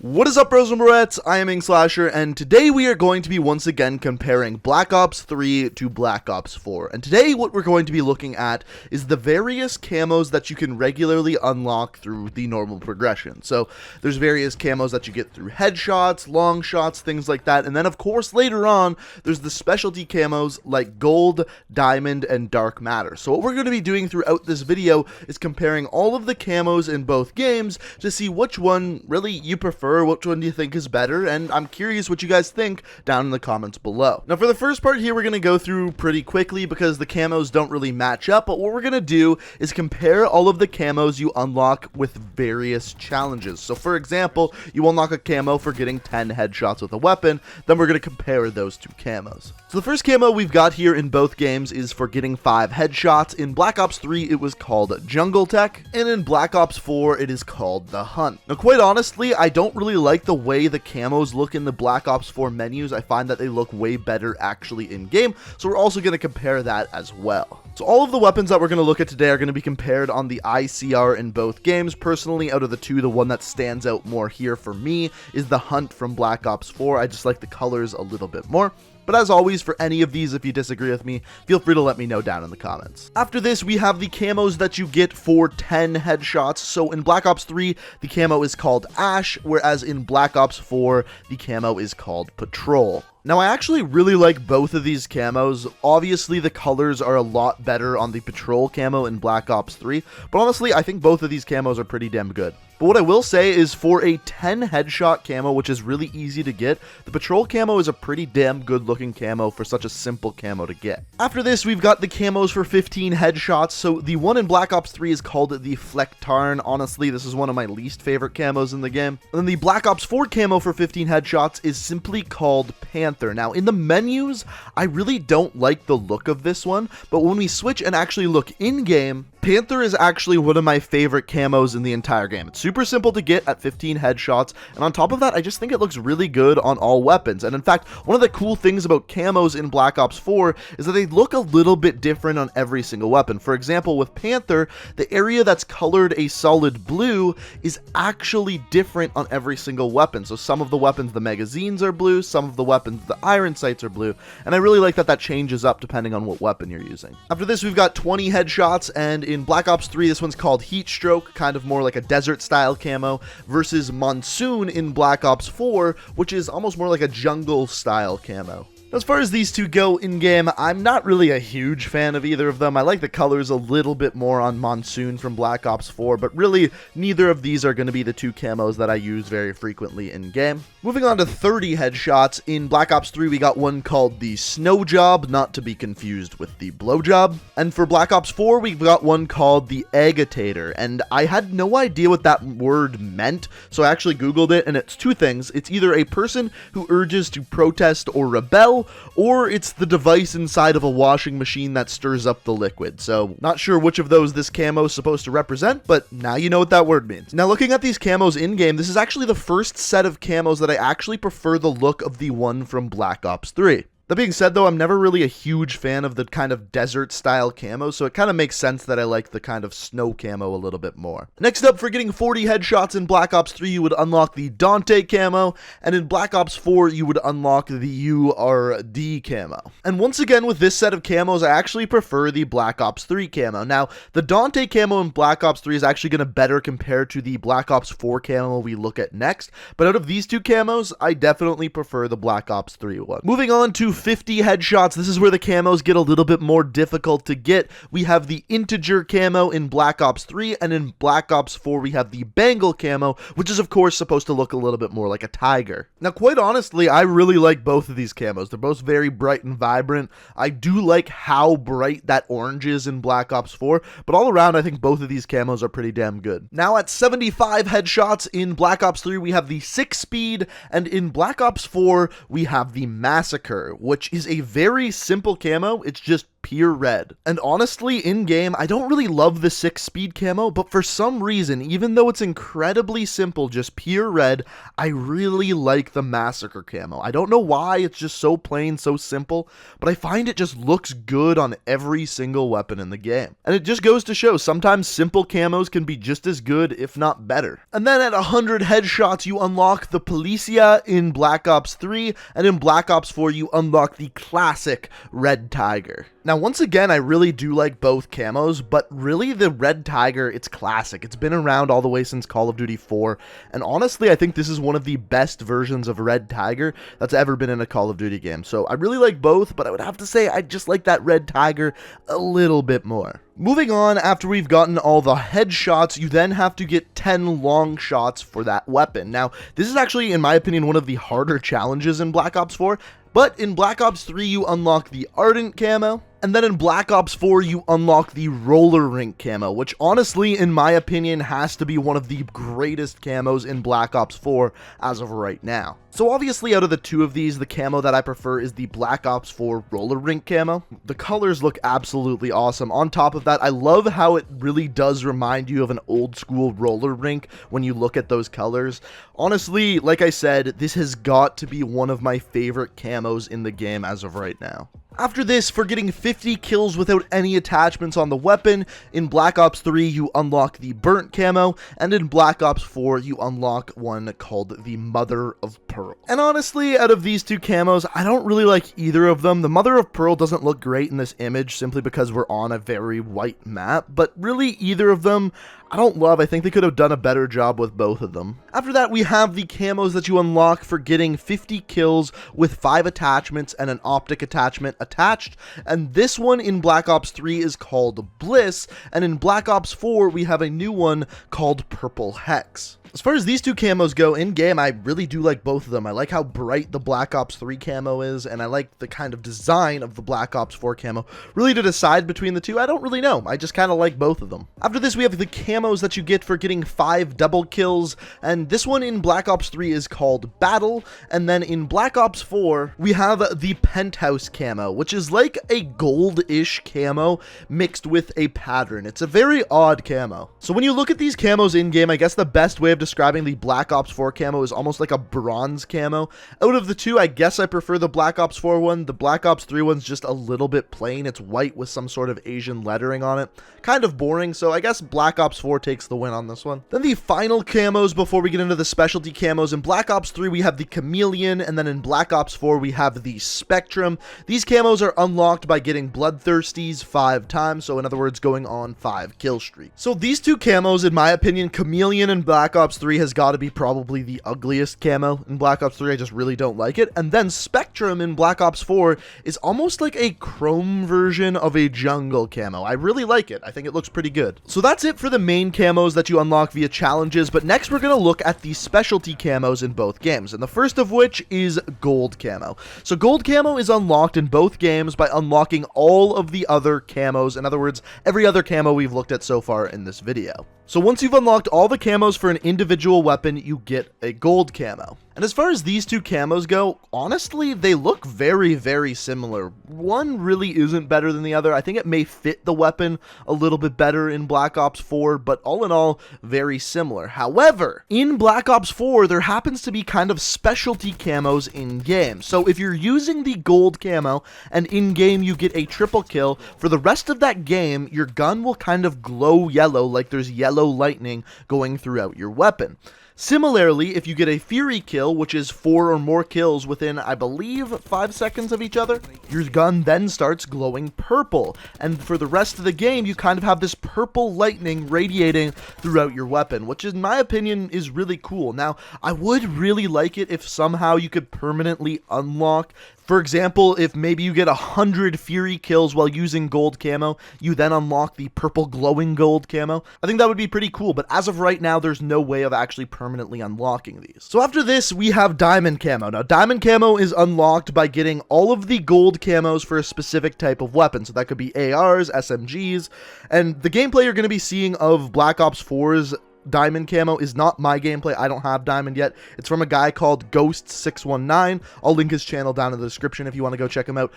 What is up, bros and broettes? I am Inkslasher, and today we are going to be once again comparing Black Ops 3 to Black Ops 4. And today what we're going to be looking at is the various camos that you can regularly unlock through the normal progression. So there's various camos that you get through headshots, long shots, things like that. And then of course later on, there's the specialty camos like gold, diamond, and dark matter. So what we're going to be doing throughout this video is comparing all of the camos in both games to see which one really you prefer. Which one do you think is better? And I'm curious what you guys think down in the comments below. Now for the first part here, we're going to go through pretty quickly because the camos don't really match up, but what we're going to do is compare all of the camos you unlock with various challenges. So for example, you unlock a camo for getting 10 headshots with a weapon, then we're going to compare those two camos. So the first camo we've got here in both games is for getting 5 headshots. In Black Ops 3 it was called Jungle Tech, and in Black Ops 4 it is called the Hunt. Now quite honestly, I don't really like the way the camos look in the Black Ops 4 menus. I find that they look way better actually in game, so we're also going to compare that as well. So all of the weapons that we're going to look at today are going to be compared on the ICR in both games. Personally, out of the two, the one that stands out more here for me is the Hunt from Black Ops 4. I just like the colors a little bit more. But as always, for any of these, if you disagree with me, feel free to let me know down in the comments. After this, we have the camos that you get for 10 headshots. So in Black Ops 3, the camo is called Ash, whereas in Black Ops 4, the camo is called Patrol. Now, I actually really like both of these camos. Obviously, the colors are a lot better on the Patrol camo in Black Ops 3, but honestly, I think both of these camos are pretty damn good. But what I will say is for a 10 headshot camo, which is really easy to get, the Patrol camo is a pretty damn good looking camo for such a simple camo to get. After this, we've got the camos for 15 headshots. So the one in Black Ops 3 is called the Flecktarn. Honestly, this is one of my least favorite camos in the game. And then the Black Ops 4 camo for 15 headshots is simply called Panther. Now, in the menus, I really don't like the look of this one, but when we switch and actually look in-game, Panther is actually one of my favorite camos in the entire game. It's super simple to get at 15 headshots, and on top of that, I just think it looks really good on all weapons. And in fact, one of the cool things about camos in Black Ops 4 is that they look a little bit different on every single weapon. For example, with Panther, the area that's colored a solid blue is actually different on every single weapon. So some of the weapons, the magazines are blue, some of the weapons, the iron sights are blue, and I really like that that changes up depending on what weapon you're using. After this, we've got 20 headshots, and in Black Ops 3, this one's called Heatstroke, kind of more like a desert style camo, versus Monsoon in Black Ops 4, which is almost more like a jungle style camo. As far as these two go in-game, I'm not really a huge fan of either of them. I like the colors a little bit more on Monsoon from Black Ops 4, but really, neither of these are going to be the two camos that I use very frequently in-game. Moving on to 30 headshots, in Black Ops 3 we got one called the Snow Job, not to be confused with the Blowjob. And for Black Ops 4 we've got one called the Agitator, and I had no idea what that word meant, so I actually googled it, and it's two things. It's either a person who urges to protest or rebel, or it's the device inside of a washing machine that stirs up the liquid. So not sure which of those this camo is supposed to represent, but now you know what that word means. Now looking at these camos in-game, this is actually the first set of camos that I actually prefer the look of the one from Black Ops 3. That being said, though, I'm never really a huge fan of the kind of desert style camo, so it kind of makes sense that I like the kind of snow camo a little bit more. Next up, for getting 40 headshots in Black Ops 3, you would unlock the Dante camo, and in Black Ops 4, you would unlock the URD camo. And once again, with this set of camos, I actually prefer the Black Ops 3 camo. Now, the Dante camo in Black Ops 3 is actually going to better compare to the Black Ops 4 camo we look at next, but out of these two camos, I definitely prefer the Black Ops 3 one. Moving on to 50 headshots, this is where the camos get a little bit more difficult to get. We have the Integer camo in Black Ops 3, and in Black Ops 4 we have the Bengal camo, which is of course supposed to look a little bit more like a tiger. Now quite honestly, I really like both of these camos. They're both very bright and vibrant. I do like how bright that orange is in Black Ops 4, but all around I think both of these camos are pretty damn good. Now at 75 headshots in Black Ops 3 we have the 6-speed, and in Black Ops 4 we have the Massacre, which is a very simple camo. It's just pure red. And honestly, in-game, I don't really love the 6-speed camo, but for some reason, even though it's incredibly simple, just pure red, I really like the Massacre camo. I don't know why, it's just so plain, so simple, but I find it just looks good on every single weapon in the game. And it just goes to show, sometimes simple camos can be just as good, if not better. And then at 100 headshots, you unlock the Policia in Black Ops 3, and in Black Ops 4, you unlock the classic Red Tiger. Now, once again, I really do like both camos, but really the Red Tiger, it's classic. It's been around all the way since Call of Duty 4, and honestly, I think this is one of the best versions of Red Tiger that's ever been in a Call of Duty game. So I really like both, but I would have to say I just like that Red Tiger a little bit more. Moving on, after we've gotten all the headshots, you then have to get 10 long shots for that weapon. Now, this is actually, in my opinion, one of the harder challenges in Black Ops 4, but in Black Ops 3, you unlock the Ardent camo, and then in Black Ops 4, you unlock the Roller Rink camo, which honestly, in my opinion, has to be one of the greatest camos in Black Ops 4 as of right now. So obviously, out of the two of these, the camo that I prefer is the Black Ops 4 Roller Rink camo. The colors look absolutely awesome. On top of that, I love how it really does remind you of an old school roller rink when you look at those colors. Honestly, like I said, this has got to be one of my favorite camos in the game as of right now. After this, for getting 50 kills without any attachments on the weapon, in Black Ops 3 you unlock the Burnt camo, and in Black Ops 4 you unlock one called the Motherofpearl. And honestly, out of these two camos, I don't really like either of them. The Motherofpearl doesn't look great in this image simply because we're on a very white map, but really either of them I don't love. I think they could have done a better job with both of them. After that, we have the camos that you unlock for getting 50 kills with 5 attachments and an optic attachment attached. And this one in Black Ops 3 is called Bliss, and in Black Ops 4, we have a new one called Purple Hex. As far as these two camos go, in-game, I really do like both of them. I like how bright the Black Ops 3 camo is, and I like the kind of design of the Black Ops 4 camo. Really, to decide between the two, I don't really know. I just kind of like both of them. After this, we have the camos that you get for getting 5 double kills, and this one in Black Ops 3 is called Battle, and then in Black Ops 4, we have the Penthouse camo, which is like a gold-ish camo mixed with a pattern. It's a very odd camo. So when you look at these camos in-game, I guess the best way of describing the Black Ops 4 camo is almost like a bronze camo. Out of the two, I guess I prefer the Black Ops 4 one. The Black Ops 3 one's just a little bit plain. It's white with some sort of Asian lettering on it. Kind of boring, so I guess Black Ops 4 takes the win on this one. Then the final camos before we get into the specialty camos. In Black Ops 3, we have the Chameleon, and then in Black Ops 4, we have the Spectrum. These camos are unlocked by getting Bloodthirsties 5 times, so in other words, going on 5 kill streaks. So these two camos, in my opinion, Chameleon and Black Ops 3 has got to be probably the ugliest camo in Black Ops 3. I just really don't like it. And then Spectrum in Black Ops 4 is almost like a chrome version of a jungle camo. I really like it. I think it looks pretty good. So that's it for the main camos that you unlock via challenges, but next we're going to look at the specialty camos in both games, and the first of which is gold camo. So gold camo is unlocked in both games by unlocking all of the other camos. In other words, every other camo we've looked at so far in this video. So once you've unlocked all the camos for an individual weapon, you get a gold camo. And as far as these two camos go, honestly, they look very, very similar. One really isn't better than the other. I think it may fit the weapon a little bit better in Black Ops 4, but all in all, very similar. However, in Black Ops 4, there happens to be kind of specialty camos in-game. So if you're using the gold camo, and in-game you get a triple kill, for the rest of that game, your gun will kind of glow yellow, like there's yellow lightning going throughout your weapon. Similarly, if you get a Fury kill, which is 4 or more kills within, I believe, 5 seconds of each other, your gun then starts glowing purple. And for the rest of the game, you kind of have this purple lightning radiating throughout your weapon, which in my opinion is really cool. Now, I would really like it if somehow you could permanently unlock, for example, if maybe you get 100 Fury kills while using gold camo, you then unlock the purple glowing gold camo. I think that would be pretty cool, but as of right now, there's no way of actually permanently unlocking these. So after this, we have diamond camo. Now, diamond camo is unlocked by getting all of the gold camos for a specific type of weapon. So that could be ARs, SMGs, and the gameplay you're going to be seeing of Black Ops 4's diamond camo is not my gameplay. I don't have diamond yet. It's from a guy called Ghost619. I'll link his channel down in the description if you want to go check him out.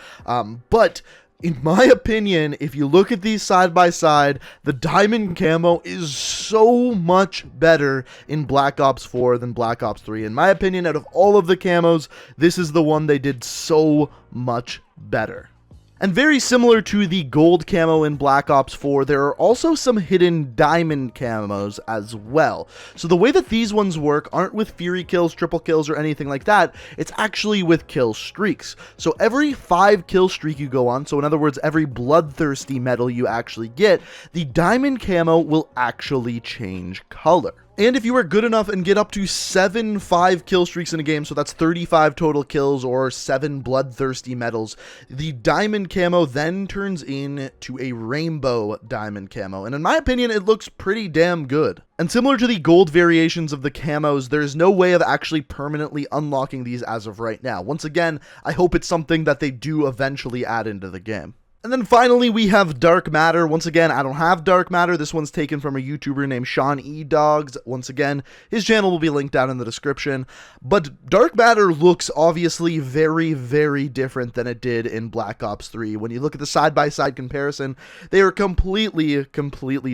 But In my opinion, if you look at these side by side, the diamond camo is so much better in Black Ops 4 than Black Ops 3. In my opinion, out of all of the camos, this is the one they did so much better. And very similar to the gold camo in Black Ops 4, there are also some hidden diamond camos as well. So the way that these ones work aren't with fury kills, triple kills, or anything like that. It's actually with kill streaks. So every 5 kill streak you go on, so in other words, every bloodthirsty medal you actually get, the diamond camo will actually change color. And if you are good enough and get up to 7 5 kill streaks in a game, so that's 35 total kills or 7 bloodthirsty medals, the diamond camo then turns into a rainbow diamond camo. And in my opinion, it looks pretty damn good. And similar to the gold variations of the camos, there's no way of actually permanently unlocking these as of right now. Once again, I hope it's something that they do eventually add into the game. And then finally, we have Dark Matter. Once again, I don't have Dark Matter. This one's taken from a YouTuber named Sean E. Dogs. Once again, his channel will be linked down in the description. But Dark Matter looks obviously very, very different than it did in Black Ops 3. When you look at the side-by-side comparison, they are completely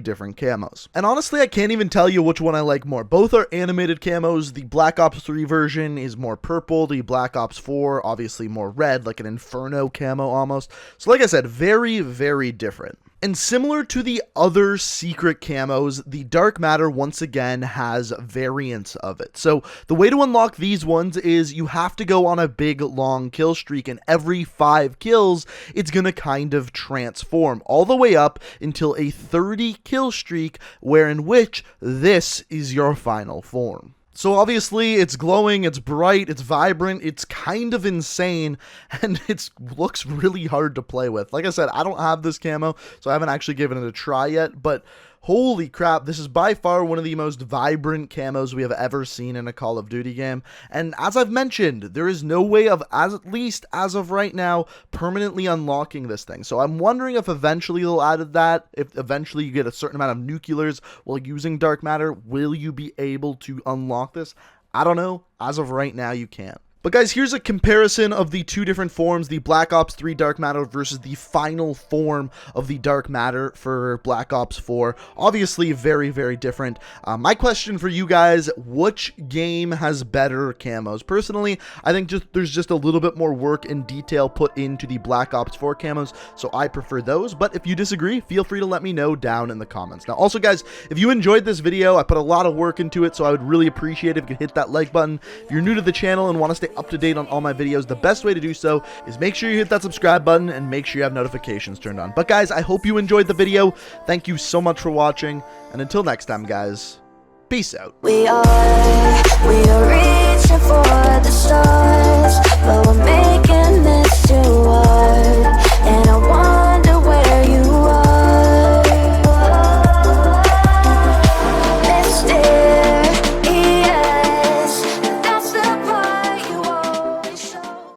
different camos. And honestly, I can't even tell you which one I like more. Both are animated camos. The Black Ops 3 version is more purple. The Black Ops 4, obviously more red, like an Inferno camo almost. So like I said, very, very different. And similar to the other secret camos, the Dark Matter once again has variants of it. So the way to unlock these ones is you have to go on a big long kill streak, and every 5 kills, it's gonna kind of transform all the way up until a 30 kill streak, wherein which this is your final form. So obviously, it's glowing, it's bright, it's vibrant, it's kind of insane, and it looks really hard to play with. Like I said, I don't have this camo, so I haven't actually given it a try yet, but holy crap, this is by far one of the most vibrant camos we have ever seen in a Call of Duty game. And as I've mentioned, there is no way of, at least as of right now, permanently unlocking this thing. So I'm wondering if eventually they'll add that, if eventually you get a certain amount of nuclears while using Dark Matter, will you be able to unlock this? I don't know. As of right now, you can't. But guys, here's a comparison of the two different forms, the Black Ops 3 Dark Matter versus the final form of the Dark Matter for Black Ops 4. Obviously, very, very different. My question for you guys, which game has better camos? Personally, I think there's just a little bit more work and detail put into the Black Ops 4 camos, so I prefer those. But if you disagree, feel free to let me know down in the comments. Now, also, guys, if you enjoyed this video, I put a lot of work into it, so I would really appreciate it if you could hit that like button. If you're new to the channel and want to stay up to date on all my videos, the best way to do so is make sure you hit that subscribe button and make sure you have notifications turned on. But guys, I hope you enjoyed the video. Thank you so much for watching, and until next time, guys, peace out. We are rich.